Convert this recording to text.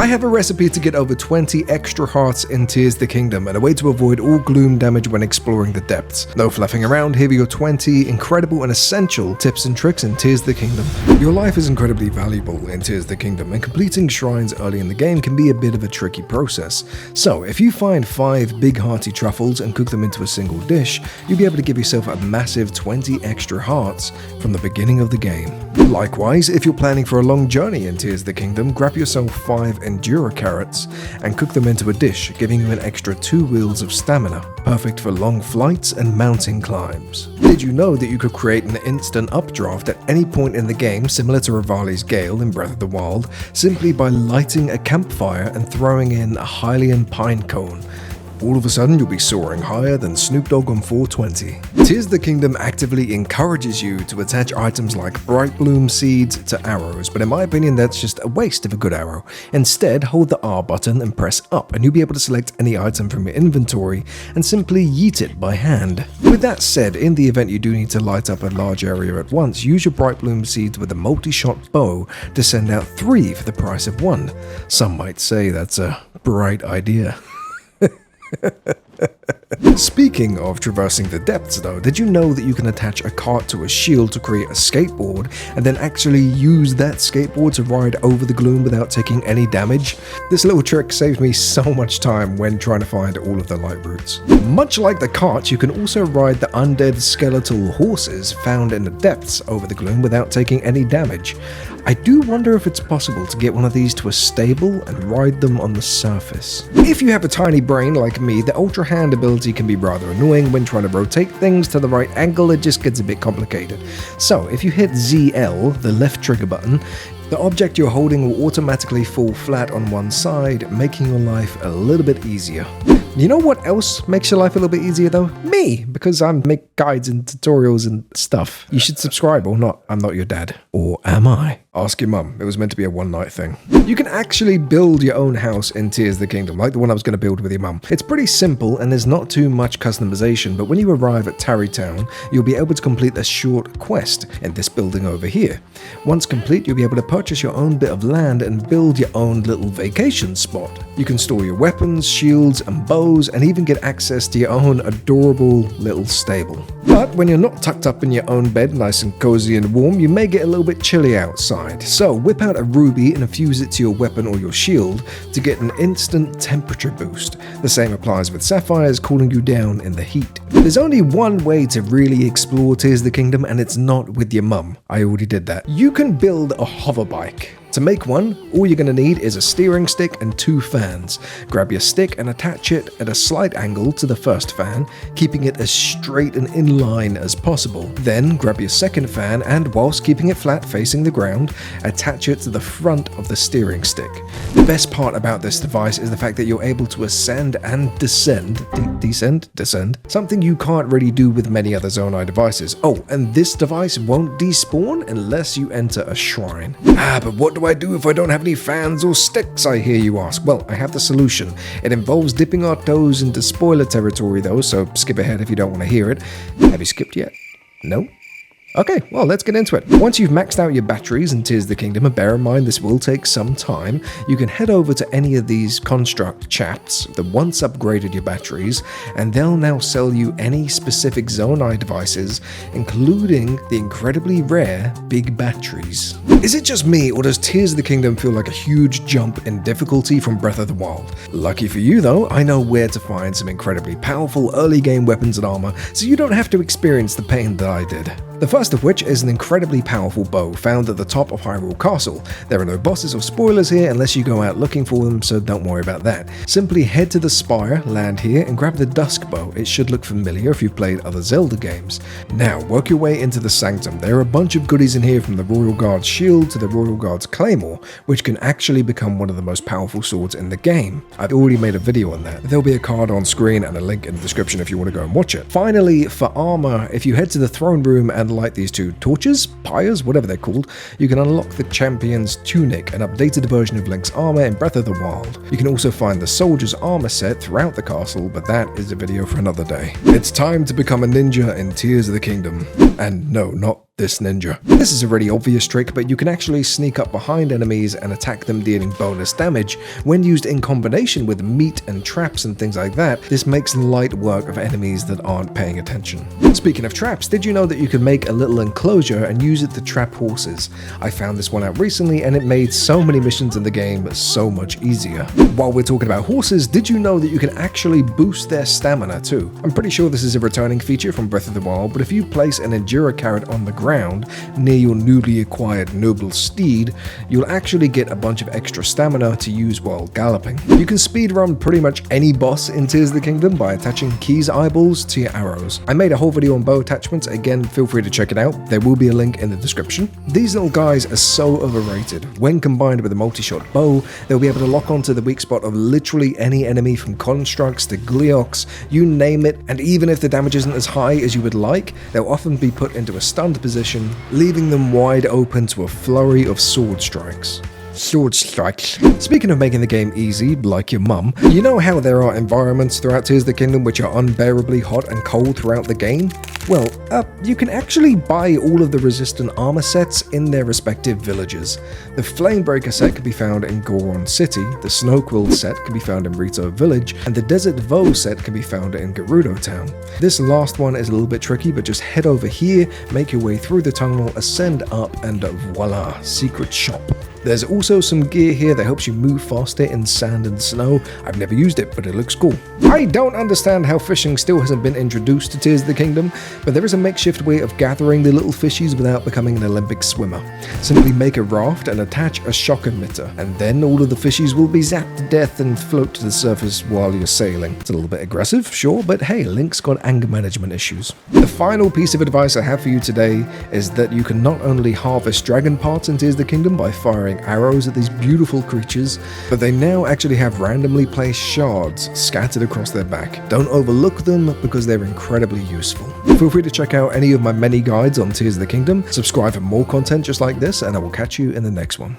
I have a recipe to get over 20 extra hearts in Tears of the Kingdom and a way to avoid all gloom damage when exploring the depths. No fluffing around, here are your 20 incredible and essential tips and tricks in Tears of the Kingdom. Your life is incredibly valuable in Tears of the Kingdom, and completing shrines early in the game can be a bit of a tricky process. So if you find 5 big hearty truffles and cook them into a single dish, you'll be able to give yourself a massive 20 extra hearts from the beginning of the game. Likewise, if you're planning for a long journey in Tears of the Kingdom, grab yourself 5 Endura carrots and cook them into a dish, giving you an extra 2 wheels of stamina, perfect for long flights and mountain climbs. Did you know that you could create an instant updraft at any point in the game, similar to Rivali's Gale in Breath of the Wild, simply by lighting a campfire and throwing in a Hylian pine cone? All of a sudden, you'll be soaring higher than Snoop Dogg on 420. Tears of the Kingdom actively encourages you to attach items like bright bloom seeds to arrows, but in my opinion, that's just a waste of a good arrow. Instead, hold the R button and press up, and you'll be able to select any item from your inventory and simply yeet it by hand. With that said, in the event you do need to light up a large area at once, use your bright bloom seeds with a multi-shot bow to send out 3 for the price of 1. Some might say that's a bright idea. Speaking of traversing the depths though, did you know that you can attach a cart to a shield to create a skateboard and then actually use that skateboard to ride over the gloom without taking any damage? This little trick saves me so much time when trying to find all of the light routes. Much like the cart, you can also ride the undead skeletal horses found in the depths over the gloom without taking any damage. I do wonder if it's possible to get one of these to a stable and ride them on the surface. If you have a tiny brain like me, the Ultrahand ability can be rather annoying when trying to rotate things to the right angle. It just gets a bit complicated. So if you hit ZL, the left trigger button, the object you're holding will automatically fall flat on one side, making your life a little bit easier. You know what else makes your life a little bit easier though? Me, because I make guides and tutorials and stuff. You should subscribe or not. I'm not your dad. Or am I? Ask your mum. It was meant to be a one-night thing. You can actually build your own house in Tears of the Kingdom, like the one I was going to build with your mum. It's pretty simple and there's not too much customization, but when you arrive at Tarrytown, you'll be able to complete a short quest in this building over here. Once complete, you'll be able to purchase your own bit of land and build your own little vacation spot. You can store your weapons, shields, and bows, and even get access to your own adorable little stable. But when you're not tucked up in your own bed, nice and cozy and warm, you may get a little bit chilly outside. So whip out a ruby and infuse it to your weapon or your shield to get an instant temperature boost. The same applies with sapphires, cooling you down in the heat. There's only one way to really explore Tears of the Kingdom, and it's not with your mum. I already did that. You can build a hoverbike. To make one, all you're going to need is a steering stick and 2 fans. Grab your stick and attach it at a slight angle to the first fan, keeping it as straight and in line as possible. Then grab your second fan and, whilst keeping it flat facing the ground, attach it to the front of the steering stick. The best part about this device is the fact that you're able to ascend and descend, descend, something you can't really do with many other Zonai devices. Oh, and this device won't despawn unless you enter a shrine. But what do I do if I don't have any fans or sticks, I hear you ask? Well, I have the solution. It involves dipping our toes into spoiler territory though, so skip ahead if you don't want to hear it. Have you skipped yet? No? Okay, well, let's get into it. Once you've maxed out your batteries in Tears of the Kingdom, and bear in mind this will take some time, you can head over to any of these construct chaps that once upgraded your batteries, and they'll now sell you any specific Zonai devices, including the incredibly rare big batteries. Is it just me, or does Tears of the Kingdom feel like a huge jump in difficulty from Breath of the Wild? Lucky for you though, I know where to find some incredibly powerful early game weapons and armor, so you don't have to experience the pain that I did. The first of which is an incredibly powerful bow found at the top of Hyrule Castle. There are no bosses or spoilers here unless you go out looking for them, so don't worry about that. Simply head to the spire, land here, and grab the dusk bow. It should look familiar if you've played other Zelda games. Now, work your way into the sanctum. There are a bunch of goodies in here, from the Royal Guard's shield to the Royal Guard's claymore, which can actually become one of the most powerful swords in the game. I've already made a video on that. There'll be a card on screen and a link in the description if you want to go and watch it. Finally, for armor, if you head to the throne room and light these 2 torches, pyres, whatever they're called, you can unlock the champion's tunic, an updated version of Link's armor in Breath of the Wild. You can also find the soldier's armor set throughout the castle, but that is a video for another day. It's time to become a ninja in Tears of the Kingdom. And no, not this ninja. This is a really obvious trick, but you can actually sneak up behind enemies and attack them, dealing bonus damage. When used in combination with meat and traps and things like that, this makes light work of enemies that aren't paying attention. Speaking of traps, did you know that you can make a little enclosure and use it to trap horses? I found this one out recently and it made so many missions in the game so much easier. While we're talking about horses, did you know that you can actually boost their stamina too? I'm pretty sure this is a returning feature from Breath of the Wild, but if you place an Endura carrot on the ground near your newly acquired noble steed, you'll actually get a bunch of extra stamina to use while galloping. You can speedrun pretty much any boss in Tears of the Kingdom by attaching Key's eyeballs to your arrows. I made a whole video on bow attachments, again feel free to check it out, there will be a link in the description. These little guys are so overrated. When combined with a multi-shot bow, they'll be able to lock onto the weak spot of literally any enemy, from constructs to gleeoks, you name it, and even if the damage isn't as high as you would like, they'll often be put into a stunned position, leaving them wide open to a flurry of sword strikes. Sword strikes. Speaking of making the game easy, like your mum, you know how there are environments throughout Tears of the Kingdom which are unbearably hot and cold throughout the game? Well, you can actually buy all of the resistant armor sets in their respective villages. The Flamebreaker set can be found in Goron City, the Snowquill set can be found in Rito Village, and the Desert Voe set can be found in Gerudo Town. This last one is a little bit tricky, but just head over here, make your way through the tunnel, ascend up, and voila, secret shop. There's also some gear here that helps you move faster in sand and snow. I've never used it, but it looks cool. I don't understand how fishing still hasn't been introduced to Tears of the Kingdom, but there is a makeshift way of gathering the little fishies without becoming an Olympic swimmer. Simply make a raft and attach a shock emitter, and then all of the fishies will be zapped to death and float to the surface while you're sailing. It's a little bit aggressive, sure, but hey, Link's got anger management issues. The final piece of advice I have for you today is that you can not only harvest dragon parts in Tears of the Kingdom by firing arrows at these beautiful creatures, but they now actually have randomly placed shards scattered across their back. Don't overlook them because they're incredibly useful. Feel free to check out any of my many guides on Tears of the Kingdom, subscribe for more content just like this, and I will catch you in the next one.